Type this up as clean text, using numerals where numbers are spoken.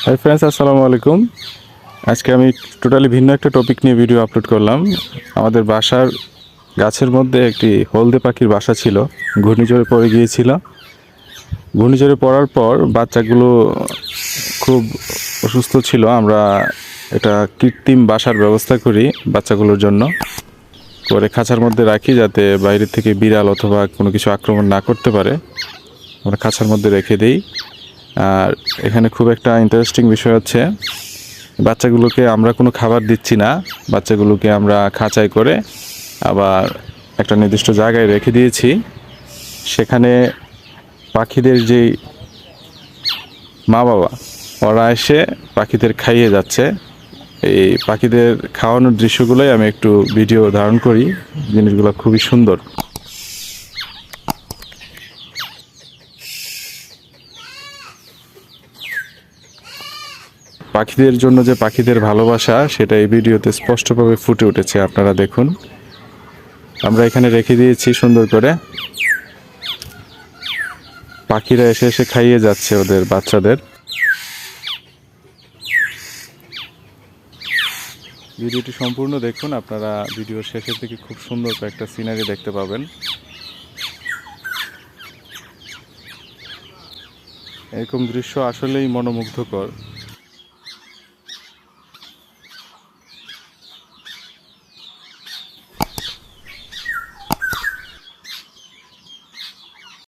Hi friends, আসসালামু আলাইকুম। আজকে আমি টোটালি ভিন্ন একটা টপিক নিয়ে ভিডিও আপলোড করলাম। আমাদের বাসার গাছের মধ্যে একটি হলদে পাখির বাসা ছিল, ঘূর্ণিঝড়ে পড়ে গিয়েছিল। ঘূর্ণিঝড়ে পড়ার পর বাচ্চাগুলো খুব অসুস্থ ছিল। আমরা এটা কৃত্রিম বাসার ব্যবস্থা করি বাচ্চাগুলোর জন্য, করে খাঁচার মধ্যে রাখি যাতে বাইরে থেকে বিড়াল অথবা কোনো কিছু আক্রমণ না করতে পারে। আমরা খাঁচার মধ্যে রেখে দিই। আর এখানে খুব একটা ইন্টারেস্টিং বিষয় হচ্ছে, বাচ্চাগুলোকে আমরা কোনো খাবার দিচ্ছি না। বাচ্চাগুলোকে আমরা খাঁচায় করে আবার একটা নির্দিষ্ট জায়গায় রেখে দিয়েছি। সেখানে পাখিদের যেই মা বাবা, ওরা এসে পাখিদের খাইয়ে যাচ্ছে। এই পাখিদের খাওয়ানোর দৃশ্যগুলোই আমি একটু ভিডিও ধারণ করি। জিনিসগুলো খুবই সুন্দর। পাখিদের জন্য যে পাখিদের ভালোবাসা, সেটা এই ভিডিওতে স্পষ্টভাবে ফুটে উঠেছে, আপনারা দেখুন। আমরা এখানে রেখে দিয়েছি সুন্দর করে, পাখিরা এসে এসে খাইয়ে যাচ্ছে ওদের বাচ্চাদের। ভিডিওটি সম্পূর্ণ দেখুন, আপনারা ভিডিওর শেষের দিকে খুব সুন্দর কয়েকটা সিনারি দেখতে পাবেন। এরকম দৃশ্য আসলেই মনোমুগ্ধকর।